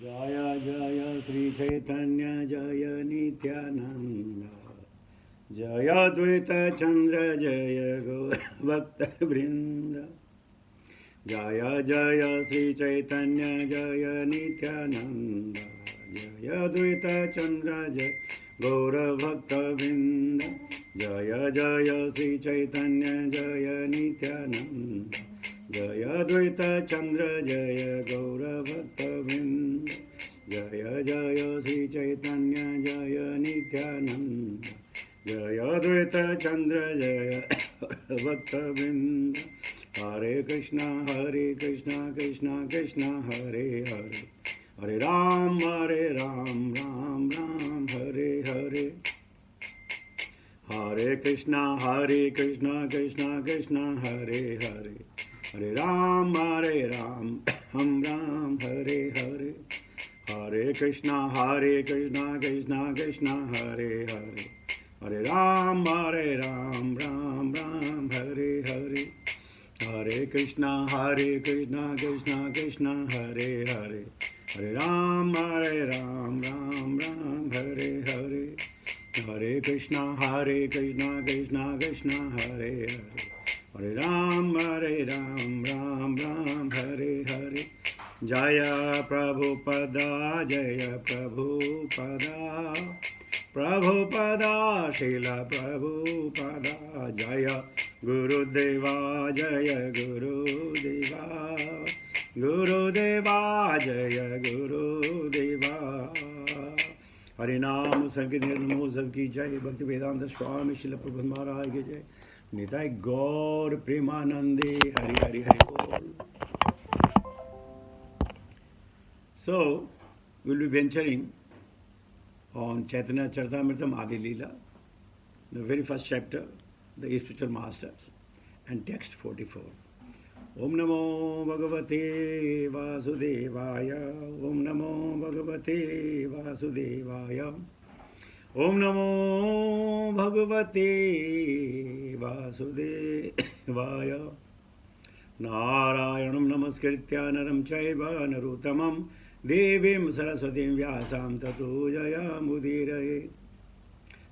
जय जय श्री चैतन्य जय नित्यानंद जय द्वैत चंद्र जय गौर भक्त वृंद जय जय श्री चैतन्य जय नित्यानंद जय द्वैत चंद्र जय गौर भक्त वृंद जय जय श्री चैतन्य जय नित्यानंद जय द्वैत चंद्र जय गौर भक्त वृंद जय जय श्री चैतन्य जय नित्यानंद जय द्वैत चंद्र जय भक्त वृंद हरे कृष्णा कृष्णा कृष्णा हरे हरे हरे राम राम राम हरे हरे हरे कृष्णा कृष्णा कृष्णा हरे हरे हरे राम राम राम हरे हरे हरे कृष्णा कृष्णा हरे हरे हरे राम राम राम हरे हरे हरे कृष्णा कृष्णा हरे हरे हरे राम राम राम हरे हरे हरे कृष्णा कृष्णा हरे हरे हरे राम राम हरे हरे जय प्रभुपदा प्रभुपदा श्रील प्रभुपदा जय गुरुदेवा गुरुदेवा जय गुरुदेवा हरि नाम संकीर्तन नमो सबकी जय भक्ति वेदांत स्वामी शिल प्रभु महाराज की जय निताय गौर प्रेमानंदे हरि हरि हरि बोल. So we will be venturing on Chaitanya Charitamrita Adi Leela, the very first chapter, the spiritual masters, and text 44. Om Namo Bhagavate Vasudevaya. Om Namo Bhagavate Vasudevaya. Om Namo Bhagavate Vasudevaya. Narayanam Namaskritya Naram Chaiva Narutamam Devim Saraswatim Vyasam Tato Jaya Mudiraye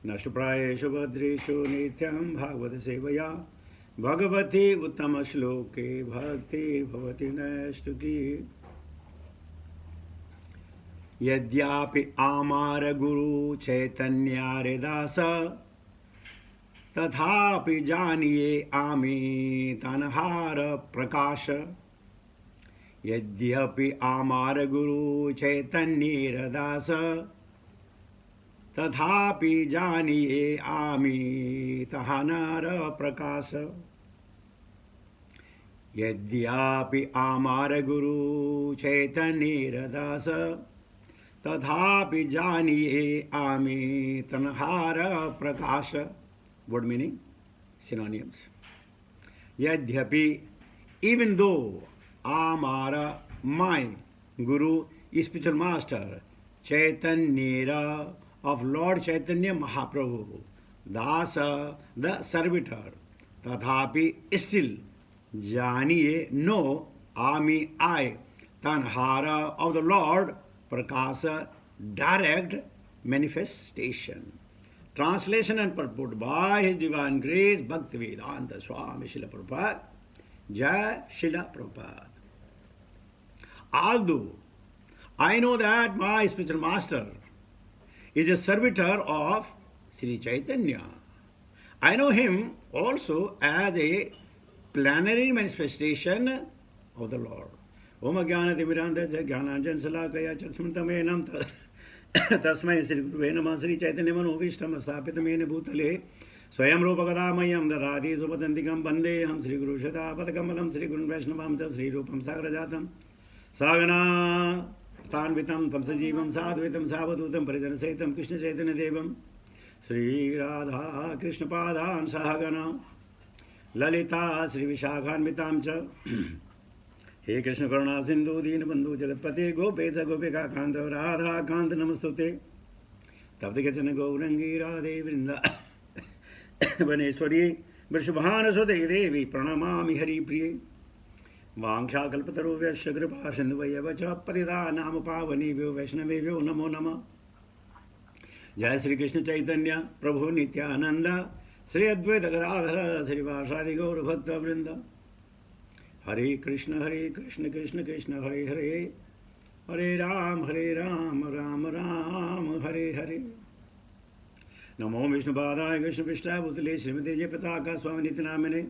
Nashprayeshu Bhadreshu Nityam Bhagavata Sevaya Bhagavati Uttama Shloke Bhakti Bhavati Nashtuki Yadyapi Amara Guru Chaitanya Redasa तथापि जानिए आमी तनहार प्रकाश यद्यपि आमार गुरु चैतन्य रदास तथापि जानिए आमी तनहार प्रकाश यद्यपि आमार गुरु चैतन्य रदास तथापि जानिए आमी तनहार प्रकाश. Word meaning, synonyms. Yadhyapi, even though Amara, my Guru, spiritual master, Chaitanya of Lord Chaitanya Mahaprabhu, Dasa, the servitor, Tathapi, still, Janiye, no, Ami, I, Tanhara of the Lord, Prakasa, direct manifestation. Translation and purport by His Divine Grace Bhaktivedanta Swami Srila Prabhupada. Jai Srila Prabhupada. Although I know that my spiritual master is a servitor of Sri Chaitanya, I know him also as a plenary manifestation of the Lord. Om Jnana Timirandasya Jnananjan Salakaya Chaksmantaменam तस्मै श्री गुरुवे नमः. श्री चैतन्य मनोभीष्टं स्थापितमेन भूतले स्वयं रूपकदामह्यं ददाति सुपदन्तिकं वन्दे हम श्री गुरु शतापथकमलं श्री गुरुन् वैष्णवं च श्री रूपं साग्रजातं सागना तान्वितं तं सजीवं साद्वैतं सावधूतं परिजनसहितं कृष्ण चैतन्य देवं श्री राधा कृष्णपादान् सहगना ललिता श्री विशाखान्वितां च हे कृष्ण करुणा सिंधु दीनबंधु जगतपते गोपेश गोपिका कांत राधा कांत नमस्तुते तप्त गचन गौरंगी राधे वृंदा वनेश्वरी वृषभानुसुते देवी प्रणमामि हरिप्रिये वाञ्छाकल्पतरुभ्यश्च कृपा सिन्धुभ्येव च पतितानां पावनेभ्यो वैष्णवेभ्यो नमो नमः। जय श्री कृष्ण चैतन्य प्रभु नित्यानंद श्री अद्वैत गदाधर श्रीवासादि गौर भक्त वृंद। हरे कृष्ण कृष्ण कृष्ण हरे हरे, हरे राम राम राम हरे हरे। नमो विष्णुपादाय कृष्णपृष्ठाय भूतले श्रीमते जय पताका स्वामी नित्य नामिने।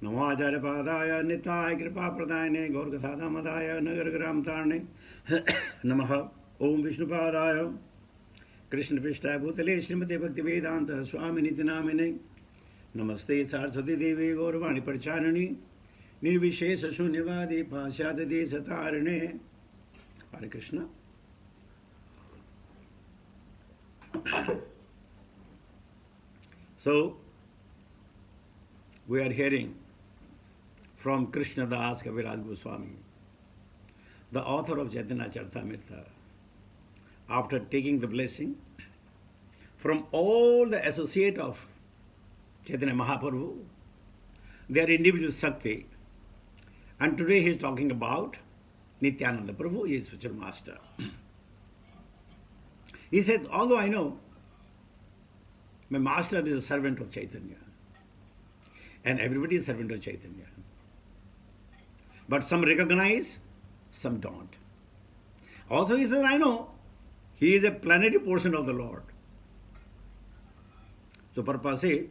नमो आचार्य पादाय निताय कृपा प्रदायने गौरकथादामदाय नगर ग्राम तारणे। नमः ओम विष्णुपादाय कृष्णपृष्ठाय भूतले श्रीमते भक्ति वेदांत स्वामी नित्य नामिने। नमस्ते सरस्वती देवी गौरवाणी प्रचारिणी निर्विशेष शून्यवादी पाश्चात्य देश तारिणे। हरे Krishna. So, we are hearing from Krishna Das Kaviraj Goswami, the author of Chaitanya Charitamrita, after taking the blessing from all the associate of Chaitanya Mahaprabhu, their individual Shakti. And today he is talking about Nityananda Prabhu, his spiritual master. He says, although I know my master is a servant of Chaitanya, and everybody is a servant of Chaitanya, but some recognize, some don't. Also he says, I know he is a planetary portion of the Lord. So Prabhupada says,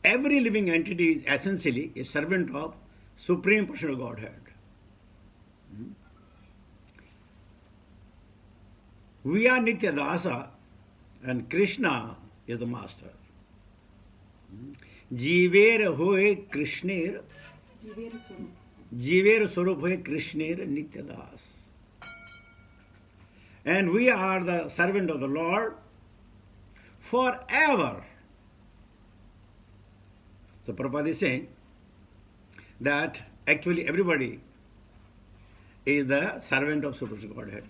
every living entity is essentially a servant of Supreme Personal Godhead. We are Nitya Dasa and Krishna is the master. Jiver hoye Krishner, Jiver Swarup hoye Krishner Nitya Das. And we are the servant of the Lord forever. So Prabhupada is saying that actually everybody is the servant of Supreme Godhead.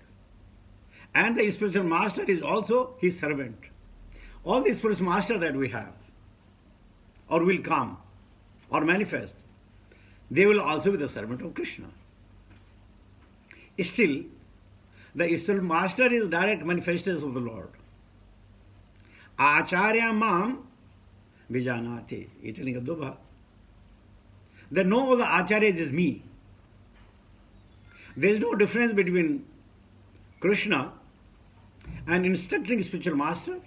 And the spiritual master is also his servant. All the spiritual master that we have, or will come, or manifest, they will also be the servant of Krishna. Still, the spiritual master is direct manifestation of the Lord. Acharya mam vijanati. Italinga dobha. That no other acharyas is me. There is no difference between Krishna and instructing spiritual master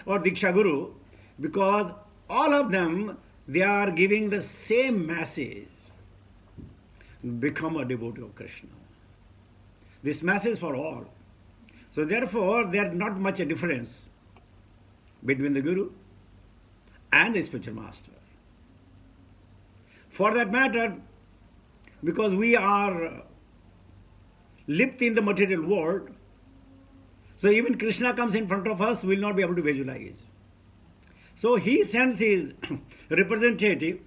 or Diksha Guru, because all of them, they are giving the same message. Become a devotee of Krishna. This message for all. So therefore, there is not much a difference between the Guru and the spiritual master. For that matter, because we are lived in the material world, so even Krishna comes in front of us, we will not be able to visualize. So he sends his representative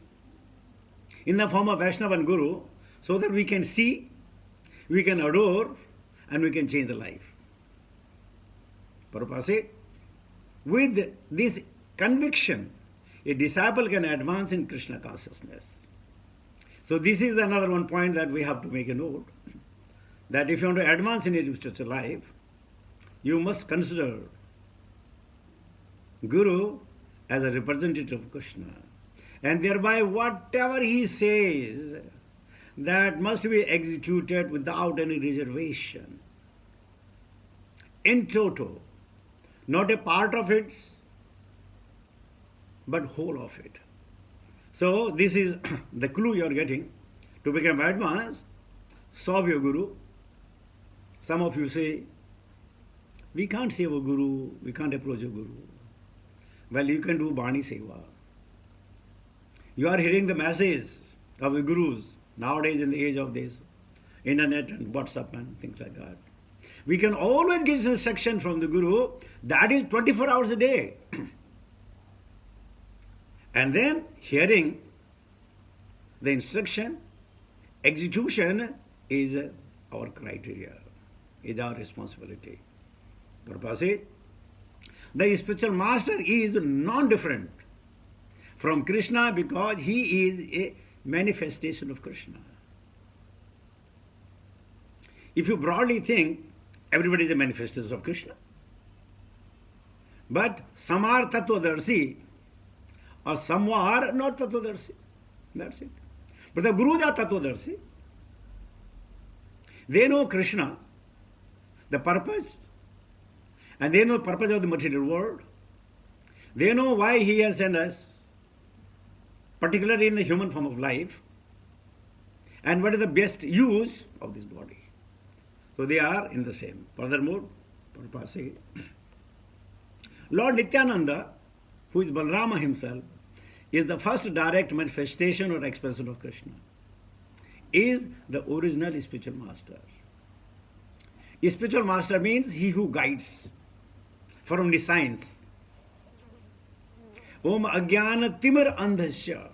in the form of Vaishnava and Guru, so that we can see, we can adore, and we can change the life. Prabhupada says, with this conviction, a disciple can advance in Krishna consciousness. So this is another one point that we have to make a note, that if you want to advance in your spiritual life, you must consider Guru as a representative of Krishna. And thereby whatever he says, that must be executed without any reservation. In toto, not a part of it, but whole of it. So this is the clue you are getting to become advanced. Serve your Guru. Some of you say, we can't save a Guru, we can't approach a Guru. Well, you can do Bani Seva. You are hearing the message of the Gurus nowadays in the age of this internet and WhatsApp and things like that. We can always get instruction from the Guru, that is 24 hours a day. And then hearing the instruction, execution is our criteria, is our responsibility. Prabhupada says, the spiritual master is non-different from Krishna because he is a manifestation of Krishna. If you broadly think, everybody is a manifestation of Krishna. But some are Tattvadarshi or some are not Tattvadarshi. That's it. But the Gurus are Tattvadarshi. They know Krishna, the purpose, and they know the purpose of the material world. They know why he has sent us, particularly in the human form of life, and what is the best use of this body. So they are in the same. Furthermore, Prabhupada says, Lord Nityananda, who is Balarama himself, is the first direct manifestation or expression of Krishna, is the original spiritual master. A spiritual master means he who guides from the science. Om Ajnana Timar Andhasya.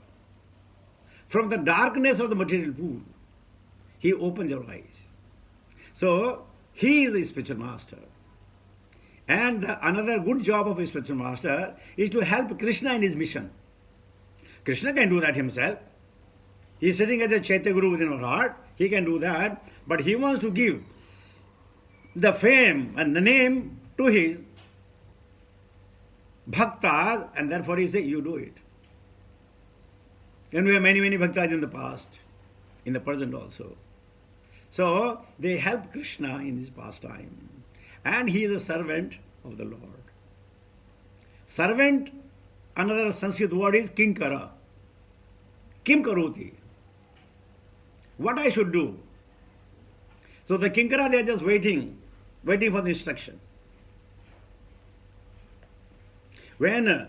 From the darkness of the material pool, he opens your eyes. So, he is the spiritual master. And another good job of a spiritual master is to help Krishna in his mission. Krishna can do that himself. He is sitting as a Chaitya Guru within our heart. He can do that. But he wants to give the fame and the name to his bhaktas, and therefore he says, you do it. And we have many, many bhaktas in the past, in the present also. So, they help Krishna in his pastime. And he is a servant of the Lord. Servant, another Sanskrit word is kinkara. Kim karoti. What I should do. So the kinkara, they are just waiting for the instruction. When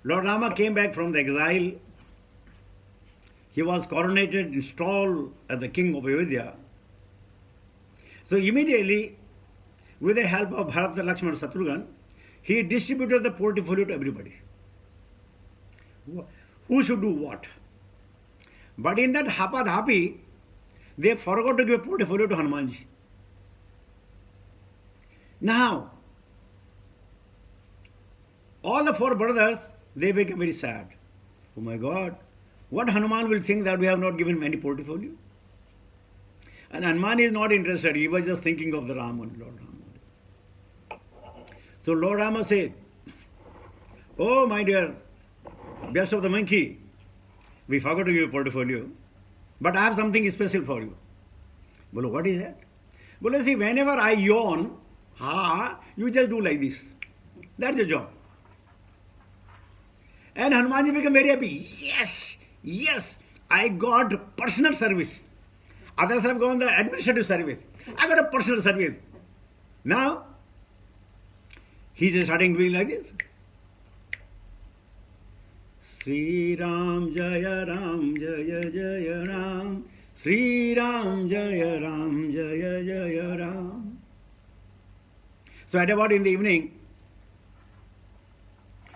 Lord Rama came back from the exile, he was coronated, installed as the king of Ayodhya. So immediately, with the help of Bharata, Lakshmana, Shatrughan, he distributed the portfolio to everybody. Who should do what? But in that hapadhapi, they forgot to give a portfolio to Hanumanji. Now, all the four brothers, they became very sad. Oh my God, what Hanuman will think that we have not given him any portfolio? And Hanuman is not interested. He was just thinking of the Rama and Lord Rama. So Lord Rama said, oh my dear, best of the monkey, we forgot to give you a portfolio, but I have something special for you. Bolo, what is that? Bolo, see, whenever I yawn, you just do like this. That's your job. And Hanumanji became very happy. Yes, I got personal service. Others have gone the administrative service. I got a personal service. Now, he is starting doing like this. Sri Ram Jaya Ram Jaya Jaya Ram. Sri Ram Jaya Ram Jaya Jaya Ram. So at about in the evening,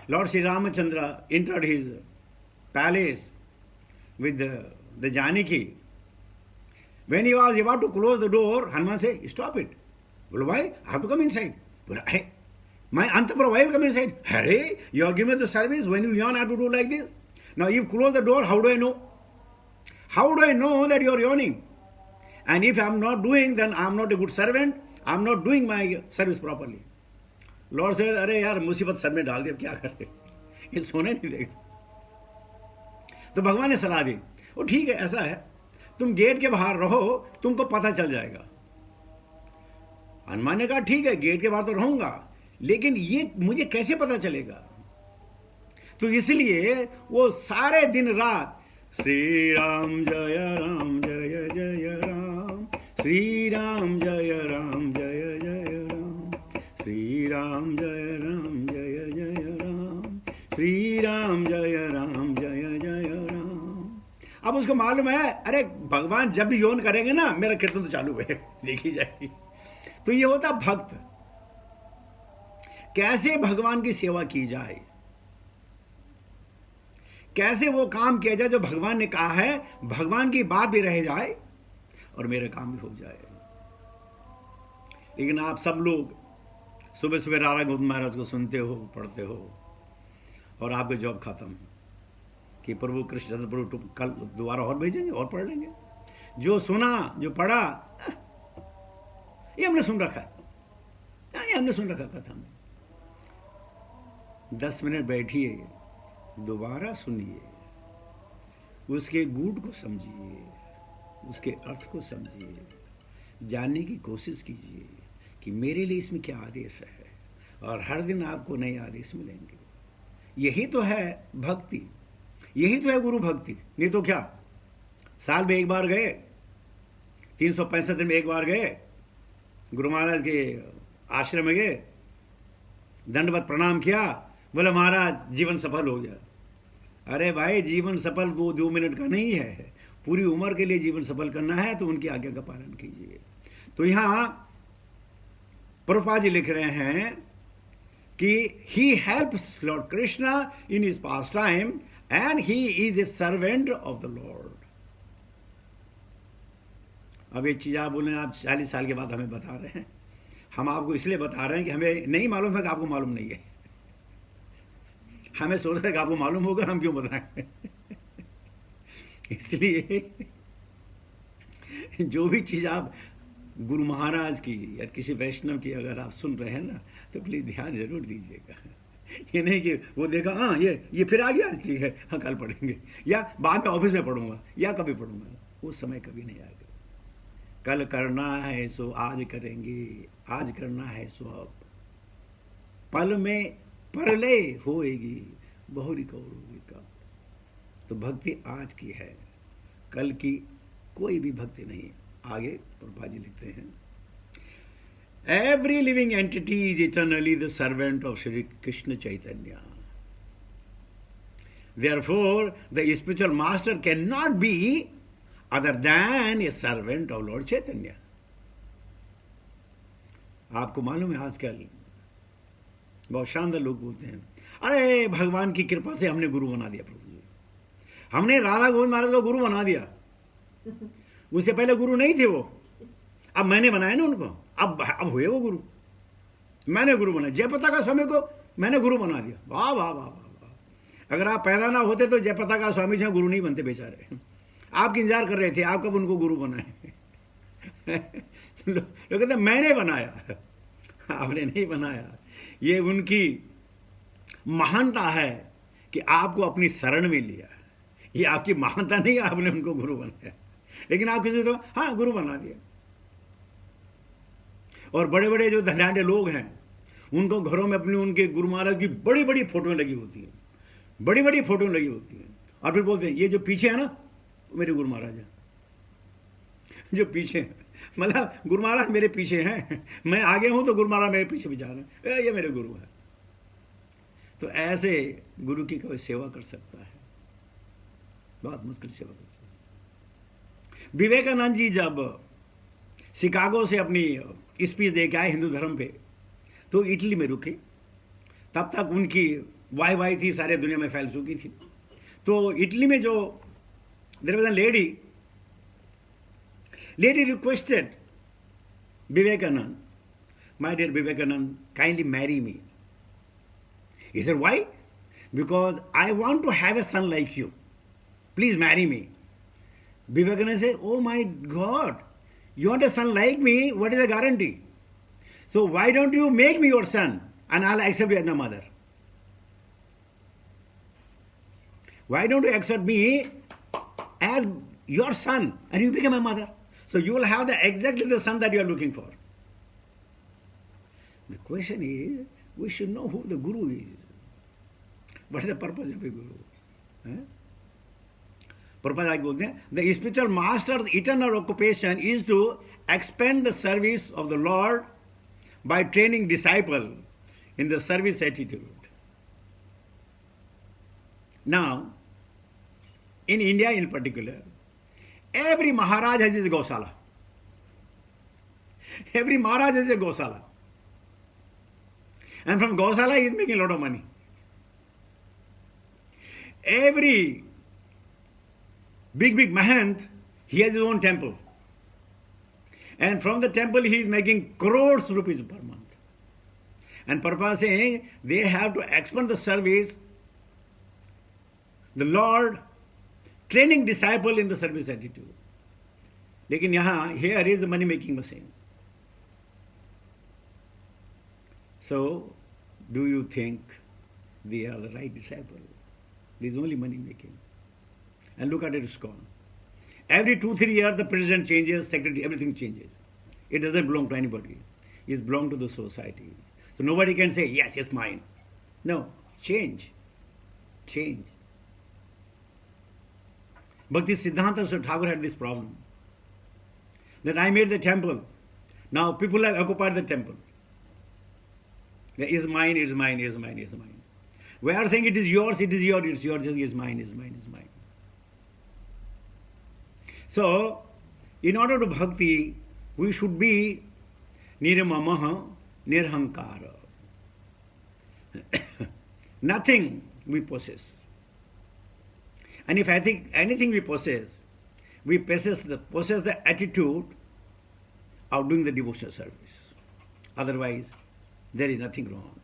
Lord Sri Ramachandra entered his palace with the Janaki. When he was about to close the door, Hanuman said, stop it. Well, why? I have to come inside. Well, my Antapura, why will come inside? Hare, you are giving me the service. When you yawn, I have to do like this. Now, if you close the door, how do I know? How do I know that you are yawning? And if I am not doing, then I am not a good servant. I am not doing my service properly. Lord says, अरे यार मुसीबत sir में डाल दी अब क्या करे ये सोने नहीं देगा तो भगवान ने सलाह दी वो ठीक है ऐसा है तुम गेट के बाहर रहो तुमको पता चल जाएगा हनुमान ने कहा ठीक है गेट के बाहर तो रहूंगा लेकिन ये मुझे कैसे पता चलेगा तो इसलिए वो सारे दिन रात श्री राम जय जय राम श्री राम जय जय राम श्री राम जय जय राम श्री राम जय जय राम अब उसको मालूम है अरे भगवान जब भी यौन करेंगे ना मेरा कीर्तन तो चालू है देखी जाएगी तो ये होता भक्त कैसे भगवान की सेवा की जाए कैसे वो काम किया जाए जो भगवान ने कहा है भगवान की बात भी रह जाए और मेरा काम भी हो जाए लेकिन आप सब लोग सुबह सुबह रारा गौतम महाराज को सुनते हो पढ़ते हो और आपका जॉब खत्म कि प्रभु कृष्ण प्रभु कल दोबारा और भेजेंगे और पढ़ लेंगे। जो सुना, जो पढ़ा, ये हमने सुन रखा है, ये हमने सुन रखा कथा में। 10 मिनट बैठिए, दोबारा सुनिए, उसके गूढ़ को समझिए, उसके अर्थ को समझिए, जानने की कोशिश कीजिए कि मेरे लिए इसमें क्या आदेश है, और हर दिन आपको नए आदेश मिलेंगे। यही तो है भक्ति, यही तो है गुरु भक्ति। नहीं तो क्या, साल में एक बार गए, 365 दिन में एक बार गए, गुरु महाराज के आश्रम में गए, दंडवत प्रणाम किया, बोले महाराज जीवन सफल हो गया। अरे भाई, जीवन सफल 2 मिनट का नहीं है, पूरी उम्र के लिए जीवन सफल करना है, तो उनकी आज्ञा का पालन कीजिए। तो यहां प्रभुपाद जी लिख रहे हैं कि he helps Lord Krishna in his past time and he is a servant of the Lord. अब एक चीज आप बोले, आप 40 साल के बाद हमें बता रहे हैं। हम आपको इसलिए बता रहे हैं कि हमें नहीं मालूम है कि आपको मालूम नहीं है। हमें सोच रहे कि आपको मालूम होगा, हम क्यों बताएं। इसलिए जो भी चीज़ आप गुरु महाराज की या किसी वैष्णव की अगर आप सुन रहे हैं ना, तो प्लीज़ ध्यान जरूर दीजिएगा। ये नहीं कि वो देखा, हाँ ये फिर आ गया, ठीक है, हाँ कल पढ़ेंगे, या बाद में ऑफिस में पढ़ूंगा, या कभी पढ़ूंगा। वो समय कभी नहीं आएगा। कल करना है सो आज करेंगे, आज करना है सो अब, पल में परलय होएगी, बहुरी कौरवी का। तो भक्ति आज की है, कल की कोई भी भक्ति नहीं। आगे प्रभुपाद जी लिखते हैं, every living entity is eternally the servant of Shri Krishna Chaitanya. Therefore, the spiritual master cannot be other than a servant of Lord Chaitanya. आपको मालूम है आजकल बहुत शानदार लोग बोलते हैं, अरे भगवान की कृपा से हमने गुरु बना दिया प्रभु जी, हमने राधा गोविंद महाराज को गुरु बना दिया। उससे पहले गुरु नहीं थे वो, अब मैंने बनाया ना उनको, अब हुए वो गुरु, मैंने गुरु बनाया। जयपताका स्वामी को मैंने गुरु बना दिया। वाह वाह वाह वाह। अगर आप पैदा ना होते तो जयपताका स्वामी जो गुरु नहीं बनते बेचारे। आपकी इंतजार कर रहे थे, आप कब उनको गुरु बनाए। लोग कहते मैंने बनाया, आपने नहीं बनाया। ये उनकी महानता है कि आपको अपनी शरण में लिया। ये आपकी महानता नहीं, आपने उनको गुरु बनाया। लेकिन आप किसी तो हाँ गुरु बना दिया। और बड़े बड़े जो धनाढ़ लोग हैं, उनको घरों में अपनी उनके गुरु महाराज की बड़ी बड़ी फोटोएं लगी होती हैं, बड़ी बड़ी फोटोएं लगी होती हैं, और फिर बोलते हैं ये जो पीछे है ना मेरे गुरु महाराज है, जो पीछे, मतलब गुरु महाराज मेरे पीछे हैं, मैं आगे हूं तो गुरु महाराज मेरे पीछे भी जा रहे हैं, ये मेरे गुरु है। तो ऐसे गुरु की कोई सेवा कर सकता है? बहुत मुश्किल सेवा कर सकता है। विवेकानंद जी जब शिकागो से अपनी स्पीच दे के आए हिंदू धर्म पे, तो इटली में रुके। तब तक उनकी वाई थी, सारे दुनिया में फैल चुकी थी। तो इटली में जो there was a lady requested Vivekananda, my dear Vivekananda, kindly marry me. He said why? Because I want to have a son like you, please marry me. Vivekananda said, oh my God, you want a son like me? What is the guarantee? So why don't you make me your son and I'll accept you as my mother? Why don't you accept me as your son and you become my mother? So you will have exactly the son that you are looking for. The question is, we should know who the guru is. What is the purpose of a guru? Huh? Prabhupada बोलते हैं, the spiritual master's eternal occupation is to expand the service of the lord by training disciple in the service attitude. Now in India in particular, every Maharaj has his gaushala, every Maharaj has a gaushala, and from gaushala he is making lot of money. Every big mahant, he has his own temple. And from the temple he is making crores rupees per month. And Prabhupada saying they have to expand the service The Lord training disciple in the service attitude. लेकिन यहाँ here is the money making machine. So, do you think they are the right disciple? There is only money making. And look at it, ISKCON. Every 2-3 years the president changes, secretary, everything changes. It doesn't belong to anybody. It belongs to the society. So nobody can say, yes, it's mine. No, change. Change. Bhakti Siddhanta Saraswati Thakur had this problem. That I made the temple. Now people have occupied the temple. It is mine, it is mine, it is mine, it is mine. We are saying it is yours, it is yours, it is yours, it is mine, it is mine, it is mine. So, in order to bhakti, we should be nirmamaha, nirhankara. Nothing we possess. And if I think anything we possess the attitude of doing the devotional service. Otherwise, there is nothing wrong.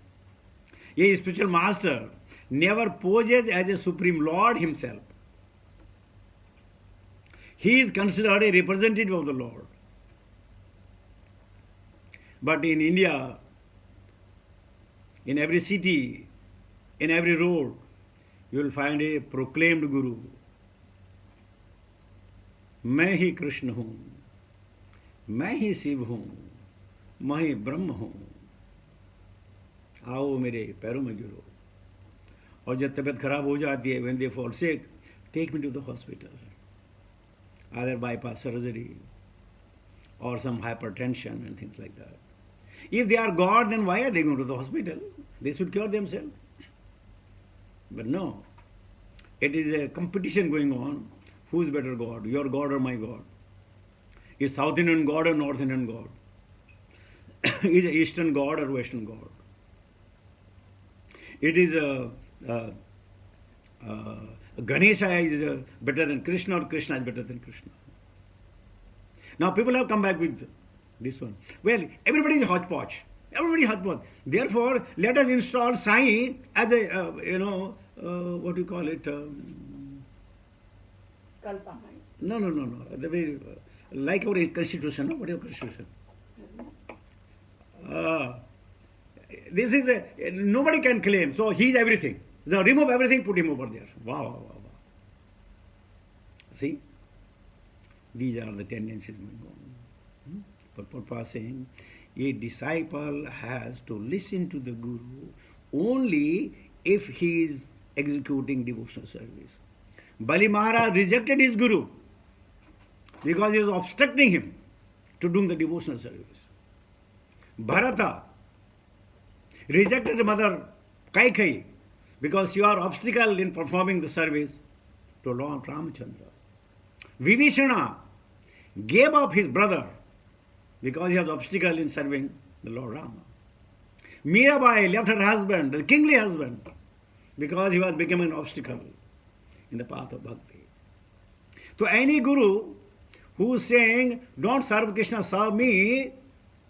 A spiritual master never poses as a supreme lord himself. He is considered a representative of the Lord. But in India, in every city, in every road, you will find a proclaimed guru. मैं ही कृष्ण हूँ, मैं ही शिव हूँ, मैं ही ब्रह्म हूँ, आओ मेरे पैरों में गिरो. और जब तबीयत खराब हो जाती है, when they fall sick, take me to the hospital. Either bypass surgery or some hypertension and things like that. If they are God, then why are they going to the hospital? They should cure themselves. But no, it is a competition going on. Who is better God? Your God or my God? Is South Indian God or North Indian God? Is Eastern God or Western God? It is Ganesha is better than Krishna or Krishna is better than Krishna. Now people have come back with this one. Well, everybody is hodgepodge. Everybody is hodgepodge. Therefore, let us install Sai as a, what do you call it? Kalpa. No. The way, like our constitution, no? What is our constitution? This is nobody can claim. So he is everything. Now remove everything, put him over there. Wow. See? These are the tendencies going on. But Prabhupada is saying, a disciple has to listen to the Guru only if he is executing devotional service. Bali Maharaj rejected his Guru because he was obstructing him to doing the devotional service. Bharata rejected mother Kaikeyi because you are obstacle in performing the service to Lord Ramachandra. Vibhishana gave up his brother because he was obstacle in serving the Lord Rama. Mirabai left her husband, the kingly husband, because he was becoming an obstacle in the path of bhakti. So any guru who is saying, don't serve Krishna, serve me,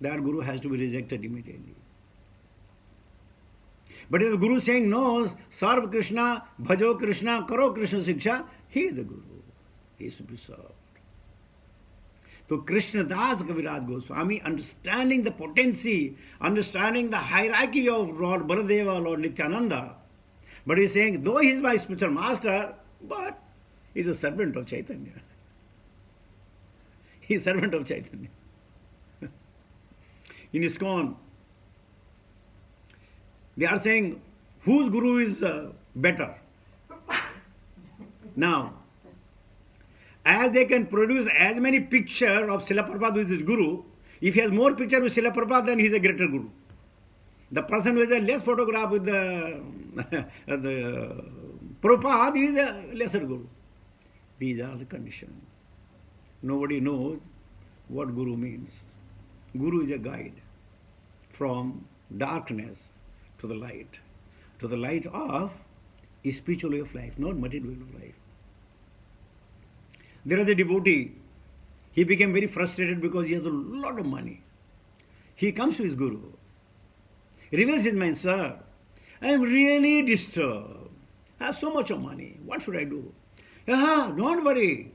that guru has to be rejected immediately. But if the guru is saying, no, serve Krishna, bhajo Krishna, karo Krishna Siksha, he is the guru. He is to be served. So Krishna Das Kaviraj Goswami, understanding the potency, understanding the hierarchy of Lord Baladeva, Lord Nityananda, but he is saying, though he is my spiritual master, but he is a servant of Chaitanya. He is servant of Chaitanya. In ISKCON, they are saying, whose guru is better? Now, as they can produce as many pictures of Srila Prabhupada with his guru, if he has more pictures with Srila Prabhupada, then he is a greater guru. The person who has a less photograph with the Prabhupada, he is a lesser guru. These are the conditions. Nobody knows what guru means. Guru is a guide from darkness to the light of a spiritual way of life, not material way of life. There was a devotee. He became very frustrated because he has a lot of money. He comes to his guru. He reveals his mind, sir, I am really disturbed. I have so much of money. What should I do? Yeah, don't worry.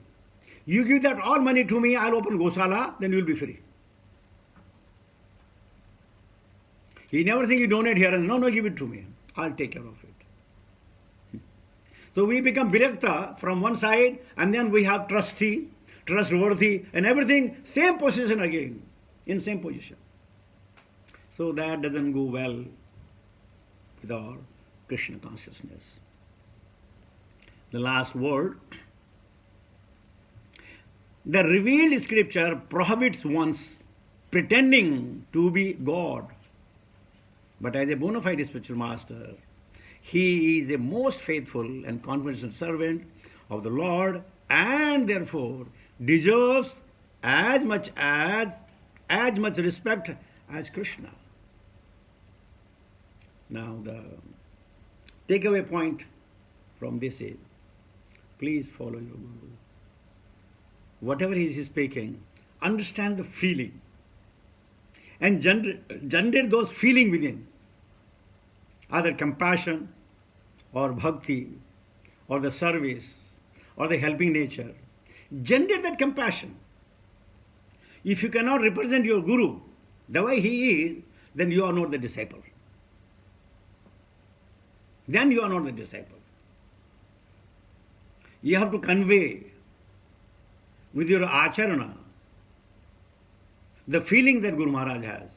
You give that all money to me, I'll open Gosala, then you'll be free. He never think you donate here and no, give it to me. I'll take care of it. So we become virakta from one side, and then we have trusty, trustworthy, and everything, same position again, in same position. So that doesn't go well with our Krishna consciousness. The last word. The revealed scripture prohibits one's pretending to be God. But as a bona fide spiritual master, he is a most faithful and confidential servant of the Lord, and therefore deserves as much respect as Krishna. Now the takeaway point from this is, please follow your Guru. Whatever he is speaking, understand the feeling and generate those feelings within, either compassion or bhakti or the service or the helping nature. Generate that compassion. If you cannot represent your Guru the way he is, then you are not the disciple. Then you are not the disciple. You have to convey with your acharana the feeling that Guru Maharaj has.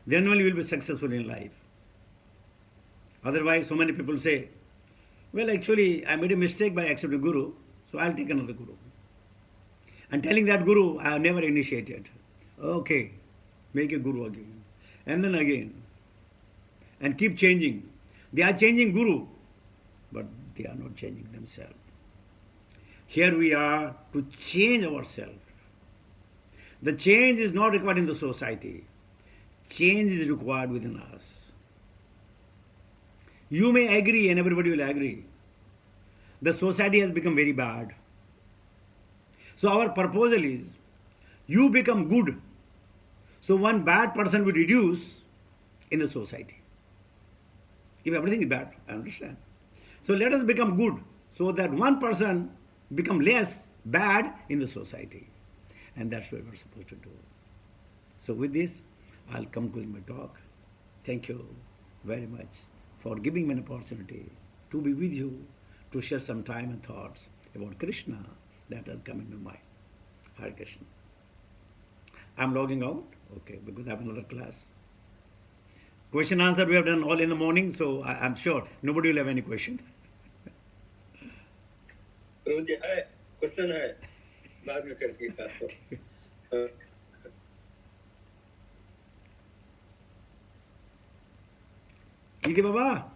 Then only you will be successful in life. Otherwise, so many people say, well, actually, I made a mistake by accepting Guru, so I'll take another Guru. And telling that Guru, I have never initiated. Okay, make a Guru again. And then again. And keep changing. They are changing Guru, but they are not changing themselves. Here we are to change ourselves. The change is not required in the society. Change is required within us. You may agree and everybody will agree. The society has become very bad. So our proposal is, you become good. So one bad person will reduce in the society. If everything is bad, I understand. So let us become good so that one person become less bad in the society. And that's what we're supposed to do. So with this, I'll conclude my talk. Thank you very much for giving me an opportunity to be with you, to share some time and thoughts about Krishna that has come into mind. Hare Krishna. I'm logging out, okay, because I have another class. Question answer we have done all in the morning, so I'm sure nobody will have any question. प्रभु जी है question है बाद में करके ठीक है बाबा.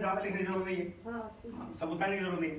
ज़्यादा लिखने की जरूरत नहीं है, सब बताने की जरूरत नहीं है.